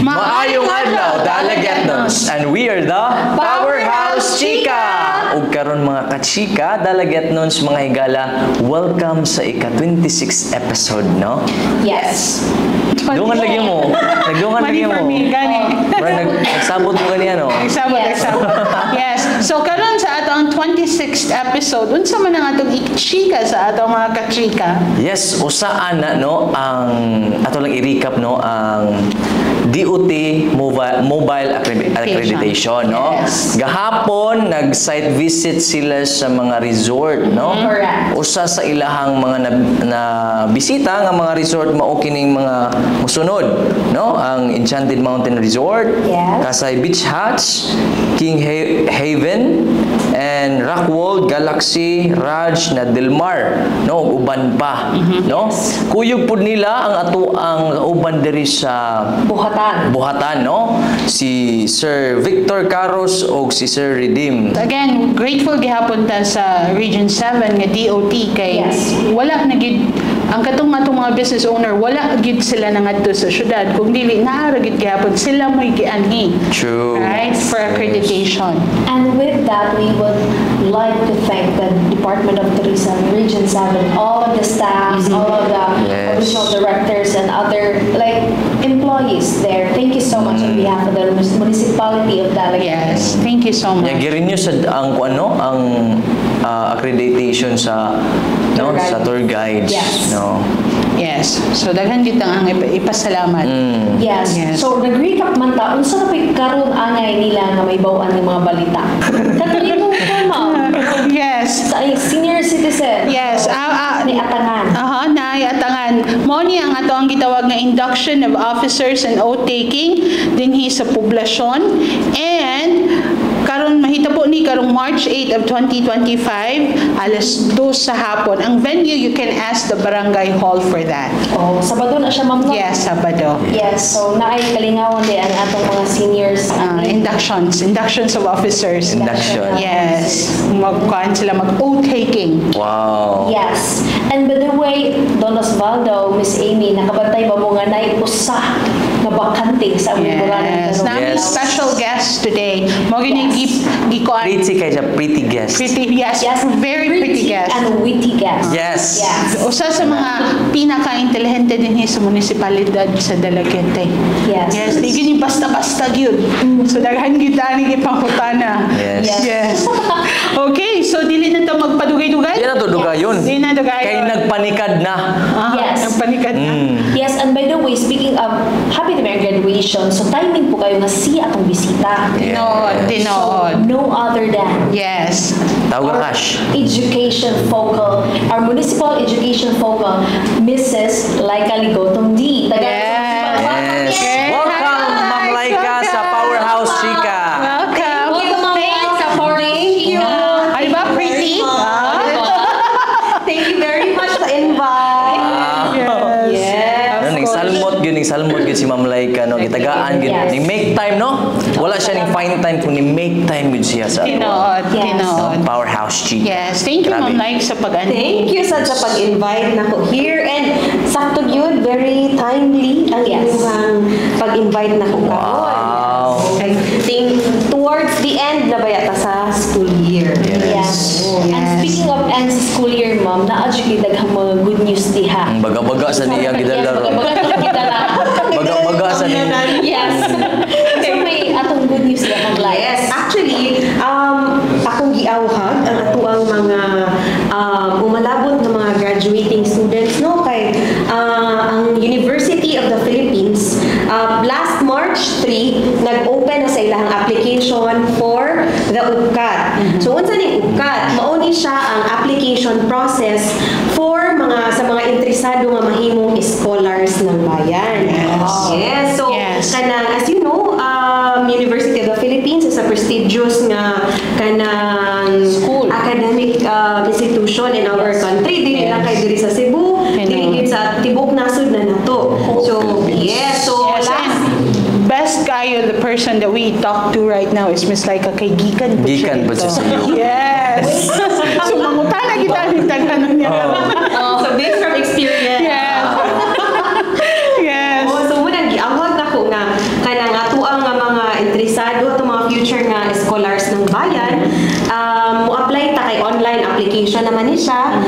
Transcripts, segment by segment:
Maayong adlaw, Dalagetnons, and we are the Powerhouse Chika! Ug karon mga kachika, Dalagetnons, mga higala, welcome sa ika-26 episode, no? Yes. Dungan lagi mo. Nagdungan lagi mo. Nagsabot mo kaniya, no? Nagsabot. Yes. So karon sa atong 26th episode, unsa man ang atong chika sa atong mga kachika? Yes, usaan na, no, ang ato lang i-recap, no, ang DOT Mobile Accreditation, no? Yes. Gahapon nag-site visit sila sa mga resort, no? Correct. Usa sa ilahang mga na bisita nga mga resort mao kining mga musunod, no? Ang Enchanted Mountain Resort, Yes. Kasay Beach Huts, King Haven, and Rockwold, Galaxy, Raj, na Del Mar, no? Ug uban pa, no? Kuyog pud nila ang ato ang uban diri sa Buhatan, no? Si Sir Victor Caros o si Sir Redeem. Again, grateful gihapon ta sa Region 7 nga DOT kay wala na gid ang katong mga business owner wala gid sila nangadto sa syudad kung dili naara gid gihapon sila mo'y gianhi. True. Right? For accreditation. And with that, we would like to thank the Department of Tourism, Region 7, all of the staffs, all of the original directors and other employees there. Thank you so much on behalf of the municipality of Dalagetnons. Yes. Thank you so much. Girin nyo sa ang accreditation sa sa tour guides, Yes. no? Yes. So daghan gid ang ipasalamat. Yes. Yes. So, nag-recap man ta, unsa na karon angay nila nga may bawaan ng mga balita. Katulad ka, ma'am. Yes. Sa senior citizen. Yes. Ni atangan. Naiatangan. Mo ni ang ato ang gitawag nga induction of officers and oath taking dinhi sa poblasyon, and karon mahitabo ni karong March 8 of 2025 alas 2 sa hapon. Ang venue you can ask the barangay hall for that. Oh, Sabado na siya, ma'am. Yes, Sabado. Yes, so naay kalingawan din ang atong mga seniors. Inductions of officers. Induction. Yes. Magkuhan sila mag-oath taking. Wow. Yes. And by the way, Don Osvaldo, Miss Amy, nakabantay ba mo nga naay-usa na bakante sa Yes. Namin special guest today. Mo gining gikuan. Pretty kay siya, pretty guest. Yes. Very pretty guest. And witty guest. Yes. Usa sa mga pinaka-intelihente din sa munisipalidad sa Dalagete. Yes. Yes, di gini basta-basta gyud. So daghan gyud ani gipangutana. Yes. Okay, so dili na to magpadugay-dugay. Di na to dugayon. Di na dugayon. Kay nagpanikad na. Yes. Nagpanikad na. Yes, and by the way, speaking of happy to my graduation, so timing po kayo nga si atong bisita. Tinood. No other than Yes. Tawag ka, Cash. education focal, our municipal education focal, Mrs. Laika Ligotong D. Yes. Welcome, Ma'am Laika, sa Powerhouse Chika. Welcome. Thank you. Ano ba, pretty? Thank you very much sa invite. Ning salmot gyud si Ma'am Laika, no? Gitagaan gyud. Yes. Ning make time, no? Wala siya ning find time kun ni make time gyud siya sa Tinood. Powerhouse Chika. Yes. Thank you, Ma'am Laika, sa pag-ani. Thank you sa pag-invite nako here, and sakto yun, very timely ang inyong pag-invite nako karon. Wow. I think towards the end na ba yata sa school year. Yes. And speaking of end sa school year, ma'am, na-adjugay daghang mga good news diha. Ang baga-baga sa niya gidala. Baga-baga sa niya. Yes. So may atong good news diha, ma'am Lai. Yes, actually, akong giawhag ang ato ang mga umalabot na mga graduating students, no, kay ang University of the Philippines last March 3 nag-open na sa ilahang application for the UPCAT. So unsa ning UPCAT? Mao ni siya ang application process for sa mga interesado nga mahimong scholars ng bayan. Yes. So kanang, as you know, University of the Philippines is a prestigious nga kanang School. academic institution in our country. Dili lang kay diri sa Cebu, dili sa tibuok nasud na nato. So best kayo, the person that we talk to right now is Miss Laika kay Gikan po Gikan po siya sa iyo. Yes. So mangutana kita ni taghanon niya. So based from experience. Yes. Yes. So muna giawag nako nga kana application naman ni siya.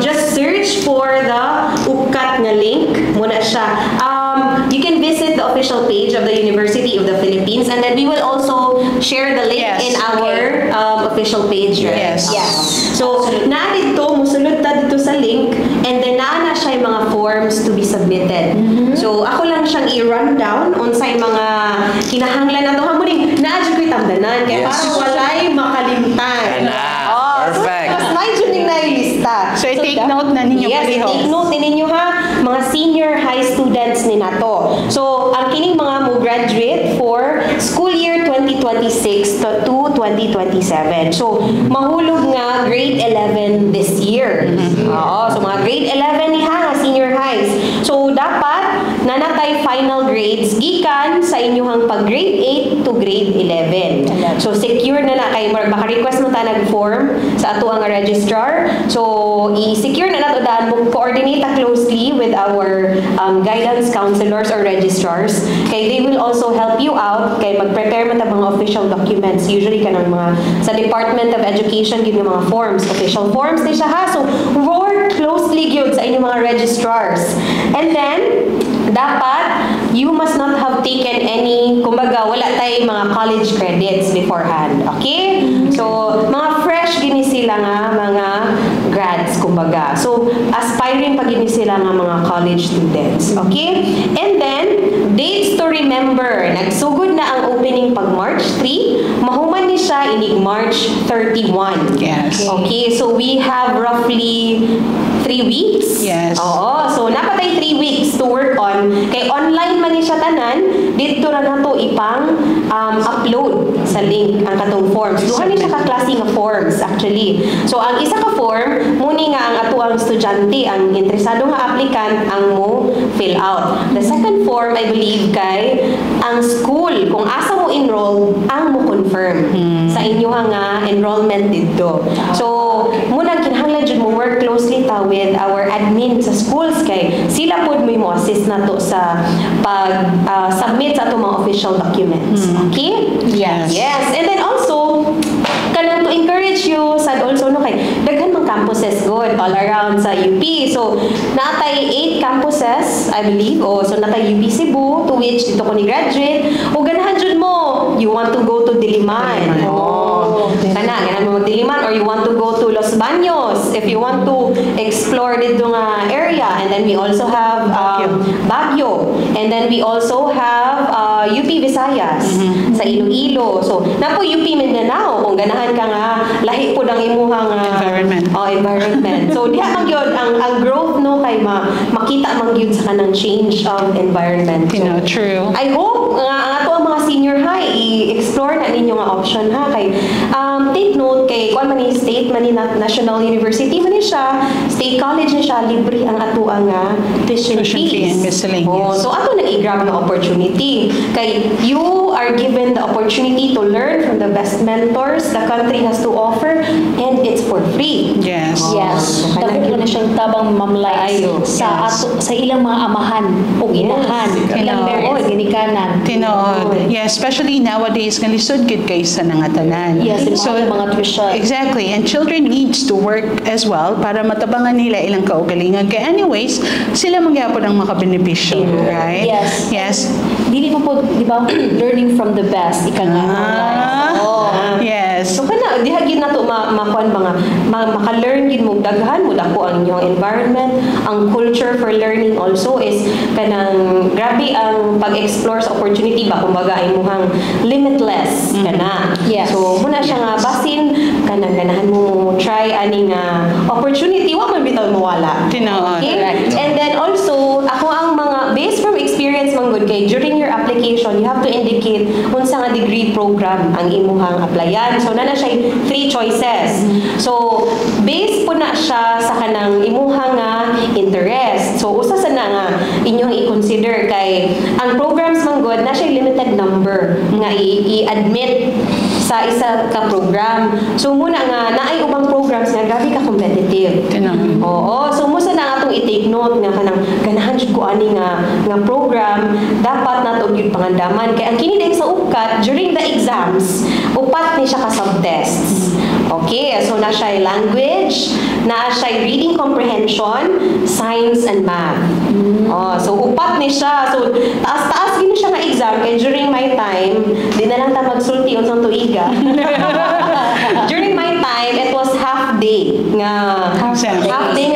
Just search for the UPCAT nga link muna siya. You can visit the official page of the University of the Philippines, and then we will also share the link Yes, in our official page. Right? Yes. So, naa dito, musulod ta dito sa link, and then naa na siya yung mga forms to be submitted. So, ako lang siyang i-run down unsay mga kinahanglan na ito. Hamuning, naa-adyo ko'y tamdanan, kaya Yes. parang walay makalimtan. Perfect. So, mas may dyan na yung lista. So, take note na ninyo Yes, pareho. take note din ninyo ha, mga senior high students ni nato. So, ang kining mga mo graduate for school year 2026 to 2027. So, mahulog nga grade 11 this year. Oo, so mga grade 11 ni ha, senior highs. So, dapat nanatay final grades gikan sa inyong pag grade 8 to grade 11. So, secure na kay baka request mo ta nag-form sa ato ang registrar. So, i-secure na nato daan mo coordinate closely with our guidance counselors or registrars. Kay they will also help you out kay mag-prepare man ta mga official documents. Usually kanang mga sa Department of Education gyud nga mga forms, official forms ni siya ha. So, work closely gyud sa inyong mga registrars. And then dapat you must not have taken any, kumbaga wala tay mga college credits beforehand. Okay? So, mga fresh gini sila nga mga grads, kumbaga. So, aspiring pa gini sila nga mga college students. Okay? And then, dates to remember. Nagsugod na ang opening pag March 3. Mahuman ni siya inig March 31. Yes. Okay, so we have roughly 3 weeks. Yes. Oo, so napatay 3 weeks to work on. Kay online man ni siya tanan, dito ra nato ipang upload sa link ang katong forms. Duha ni siya ka klase nga forms actually. So ang isa ka form muni nga ang ato ang estudyante, ang interesado nga applicant ang mo fill out. The second form I believe kay ang school kung asa mo enroll ang mo confirm sa inyo nga enrollment dito. So muna kinahanglan jud mo work closely ta with our admin sa schools kay sila pod mo assist nato sa pag submit sa ato mga official documents. Okay? Yes. Yes. And then also kanang to encourage you sad also no kay daghan mang campuses good all around sa UP. So natay 8 campuses I believe. So natay UP Cebu to which dito ko ni graduate. O ganahan jud mo you want to go to Diliman. Ganahan mo Diliman or you want to go to Los Baños if you want to explore dito nga area. And then we also have Baguio. And then we also have UP Visayas sa Iloilo. So napo UP Mindanao kung ganahan ka nga lahi po ang imuhang environment. So diha man gyud ang growth no kay makita man gyud sa kanang change of environment. So, True. I hope nga ang ato ang mga senior high i-explore na ninyo nga option ha kay take note kay kung man ni state man ni National University man ni siya, state college ni siya, libre ang ato ang tuition fee and miscellaneous. So ato nang i-grab na opportunity kay you are given the opportunity to learn from the best mentors the country has to offer and it's for free. Yes. Yes. Dapat ko na siyang tabang mamlay sa ato, sa ilang mga amahan o inahan. Ilang parents ginikanan. Tinood. Yeah, especially nowadays nga lisod gid kay sa nangatanan. Yes, mga tuition. Exactly. And children needs to work as well para matabangan nila ilang kaugalingan. Kaya anyways, sila mangyapon ang makabenepisyo, right? Yes. Yes. Dili pa po, di ba, learning from the best. Ika nga. Yes. So kana diha gid nato makuan maka-learn gid mo daghan mo dako ang inyong environment. Ang culture for learning also is kanang grabe ang pag-explore sa opportunity ba kumbaga imuhang limitless kana. Yes. So muna siya nga basin kanang ganahan mo try ani nga opportunity wa man bitaw mawala. Tinood. Okay? Correct. And then also ako ang mga based from experience man good kay during your application you have to indicate unsa nga degree program ang imuhang applyan. So na siya 3 choices. So based po na siya sa kanang imuhang interest. So usa sa na nga inyong i-consider kay ang programs man good na siya limited number nga i-admit sa isa ka program. So muna nga naay ubang programs nga grabe ka competitive. Oo. So musa na atong i-take note nga kanang ganahan jud ko ani nga program dapat nato gyud pangandaman kay ang kini sa UPCAT during the exams upat ni siya ka subtests. Okay, so na siya language, na siya reading comprehension, science, and math. So upat ni siya. So taas-taas gini siya nga exam kay during my time, di na lang ta magsulti unsang tuiga. During my time, it was half day nga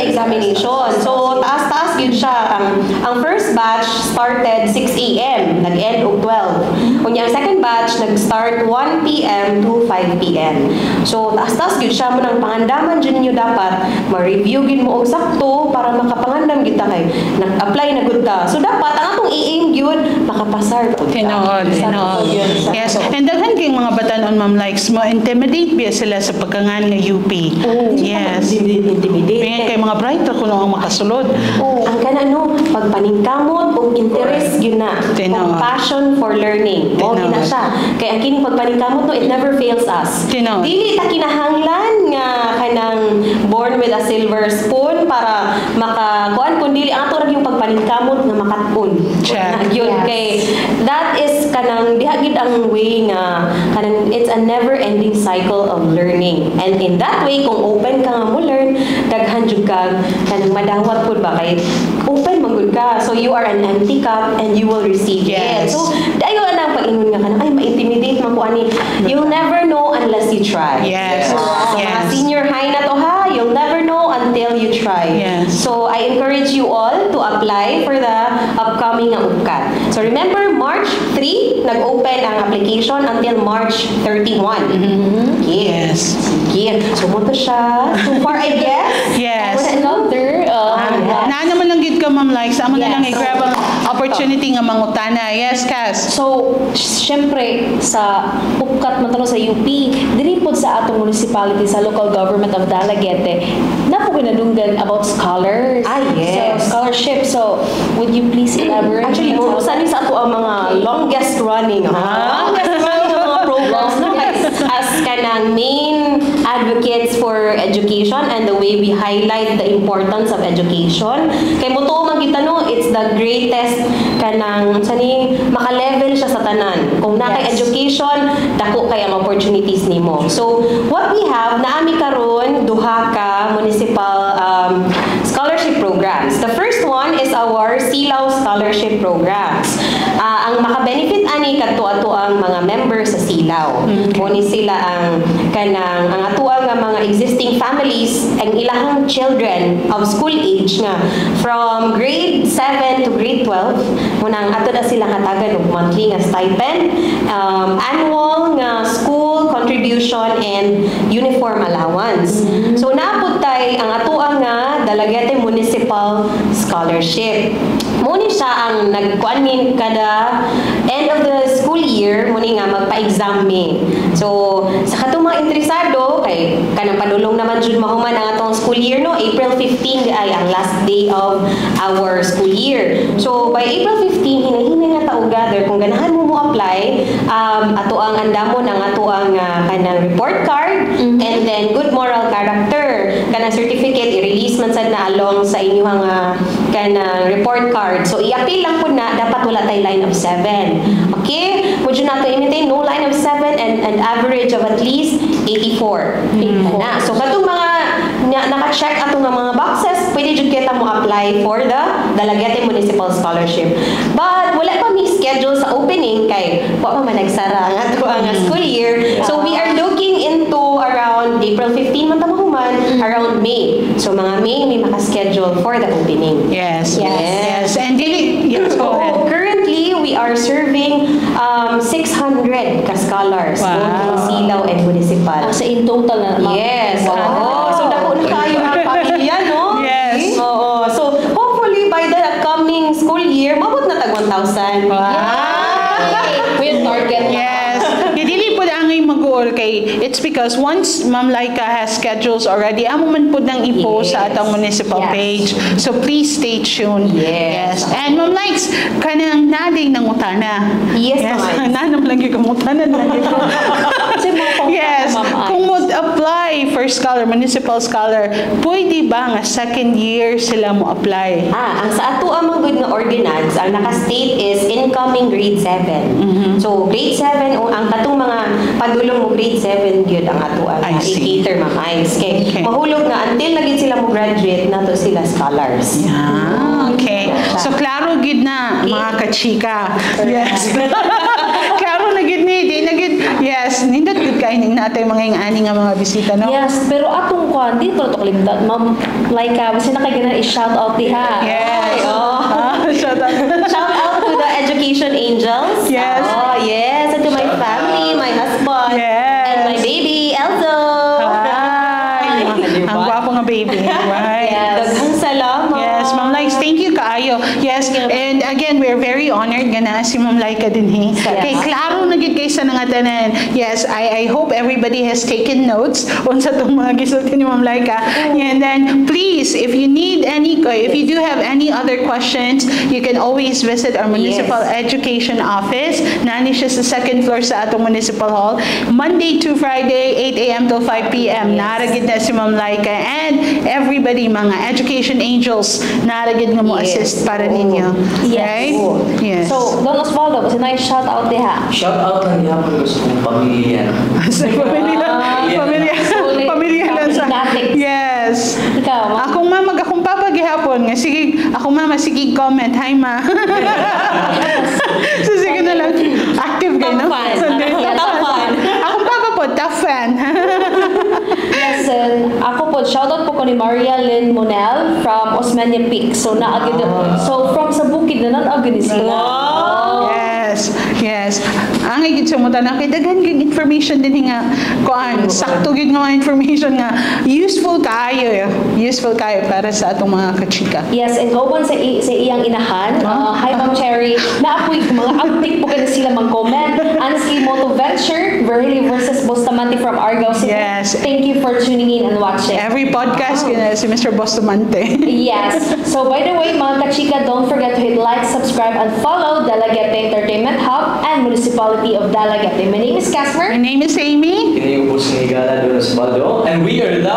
examination. So taas-taas gid siya. Ang first batch started 6 a.m. nag-end og 12. Unya ang second batch nag-start 1 p.m. to 5 p.m. So taas-taas gid siya mo nang pangandaman jud ninyo dapat ma-review gid mo og sakto para makapangandam gid ta kay nag-apply na gud ta. So dapat ang atong i-aim gyud makapasar pud ta. Tinood. Yes. And daghan kay mga batanon, Ma'am Likes, mo intimidate biya sila sa pagkangan nga UP. Yes. Intimidate. Pingan kay mga brighter kuno ang makasulod. Ang kanano pagpaningkamot og interest gyud na. Tinood. Passion for learning. O Tinood. gina siya. Kay ang kining pagpaningkamot no, it never fails us. Tinood. Dili ta kinahanglan nga kanang born with a silver spoon para makakuan kun dili ang ato ra yung pagpaningkamot nga makatun. Check. Yun Yes. kay that is kanang diha gid ang way nga kanang it's a never ending cycle of learning. And in that way kung open ka nga mo learn, daghan jud ka kanang madawat pud ba kay open man gud ka. So you are an empty cup and you will receive Yes. it. So dayo na pag-ingon nga kanang ay ma-intimidate man ko ani. You'll never know unless you try. Yes. So, mga Yes. senior high na to ha, you'll never know until you try. Yes. So I encourage you all to apply for the upcoming nga UPCAT. So remember, March 3, nag-open ang application until March 31. Yes. Sige. So mo to siya. So far, I guess. Yes. What's another? Na naman lang gid ka, Ma'am Likes, amo na lang Yes. i-grab ang opportunity nga mangutana. Yes, Cass. So, syempre, sa UPCAT man sa UP, dili po sa atong municipality, sa local government of Dalaguete, na po ginadunggan about scholars. Yes. So, scholarship. So, would you please elaborate? Actually, mo sa ato ang mga longest running. Longest running ng mga programs. No? As kanang main advocates for education and the way we highlight the importance of education. Kay mo to magita no, it's the greatest kanang sani maka-level siya sa tanan. Kung na kay Yes. education, dako kay ang opportunities nimo. So, what we have naami karon duha ka municipal scholarship programs. The first one is our Silaw Scholarship Programs. Ang maka-benefit ani kadto-ato ang mga members sa Silaw. Muni sila ang kanang ang atuang nga mga existing families ang ilahang children of school age nga from grade 7 to grade 12 muna ang ato na sila hatagan og monthly nga stipend, annual nga school contribution and uniform allowance. So naapod tay ang atuang nga Dalaguete Municipal Scholarship. Muni siya ang nagkuanin kada end of the school year muni nga magpa-exam mi. So sa katong mga interesado kay kanang padulong naman jud mahuman ang atong school year no, April 15 ay ang last day of our school year. So by April 15 hinahinay nga ta og gather kung ganahan mo apply ato ang andamon ang ato ang kanang report card and then good moral character kanang certificate i-release man sad na along sa inyong kanang report card. So i-appeal lang po na dapat wala tay line of 7. Okay? Would you not to imitate no line of 7 and an average of at least 84. Na. So katong mga naka-check atong mga boxes, pwede jud kita mo apply for the Dalaguete Municipal Scholarship. But wala pa mi schedule sa opening kay wa pa man nagsara ang ato ang school year. So we are looking into around April 15 man ta mahuman, around May. So mga May may maka-schedule for the opening. Yes. Yes. And dili, yes, go ahead. Currently, we are serving 600 ka-scholars, Wow. both in Silaw and Municipal. Sa in total na naman. Yes. Wow. Oo. So, dako na kayo mga pamilya, no? Yes. Oo. So, hopefully, by the upcoming school year, mabot na tag 1,000. With target. Yes. Dili po angay mag-uol kay it's because once Ma'am Laika has schedules already, amo man po nang i-post sa Yes. atong municipal Yes. page. So please stay tuned. Yes. And Ma'am Likes, kanang naday ng utana. Yes, ma'am. Nanam lang yung utana na Kasi mga Yes. Ma'am Ice. Kung mo apply for scholar, municipal scholar, pwede ba nga second year sila mo apply? Ang sa ato amang good nga ordinance, ang naka-state is incoming grade 7. So, grade 7, ang katong mga padulong mo grade 7 yun ang ato ang I see. i-cater mamiles. Kay Okay. mahulog nga, until na gid sila mo graduate, nato sila scholars. Okay. So, klaro gid na, mga kachika. Yes. Klaro na gid ni, di na gid. Yes, nindot gid kainin natin mga ingani nga mga bisita, no? Yes, pero atong kwan, di pa ito kalimtan. Ma'am, like, basta na kayo na i-shout out diha. Yes. Ay, oh. Shout out. Shout out to the education angels. Yes. Oh, yes. And to my family, my husband, Yes. and my baby, Elzo. Ay, ang gwapo nga baby. Right. Daghang salamat. Yes, Ma'am Likes, thank you kaayo. Yes, and again, we're very honored nga na si Ma'am Laika din he. Kay klaro na gid kay sa nangatanan. Yes, I hope everybody has taken notes unsa tong mga gisulti ni Ma'am Laika. And then please, if you need any, if you do have any other questions, you can always visit our municipal education office. Nani siya sa second floor sa atong municipal hall. Monday to Friday, 8 a.m. till 5 p.m. Naragid na si Ma'am Laika and everybody, mga education angels, naragid nga mo assist para ninyo. Yes. Right? Yes. So, Don Osvaldo, kasi na shout out diha. Shout out lang yapon ko sa kong pamilya. sa pamilya. Sulit. Pamilya lang sa... Fanatics. Yes. Ikaw, ma'am. Akong mama, akong papa gihapon nga sige, akong mama sige comment, hi ma. So sige na lang. Active kayo, no? Top fan. Top fan. Akong papa po, top fan. Yes, and ako po, shoutout po ko ni Maria Lynn Monel from Osmeña Peak. So, so from sa bukid na nan-agad sila. Yes, yes. Ang higit sa muta na kay daghan gyud information din nga kuan sakto gyud nga mga information nga useful kayo para sa atong mga kachika. Yes, and kauban sa iyang inahan. Hi, Ma'am Cherry. Naapoy mga update po kasi sila mag-comment. Honestly, Moto Venture, Verhili versus Bustamante from Argao City. Yes. Thank you for tuning in and watching. Every podcast si Mr. Bustamante. Yes. So, by the way, mga kachika, don't forget to hit like, subscribe, and follow Dalagete Entertainment Hub and Municipality of Dalagete. My name is Casper. My name is Amy. Kini ubos ni Gala Don Osvaldo, and we are the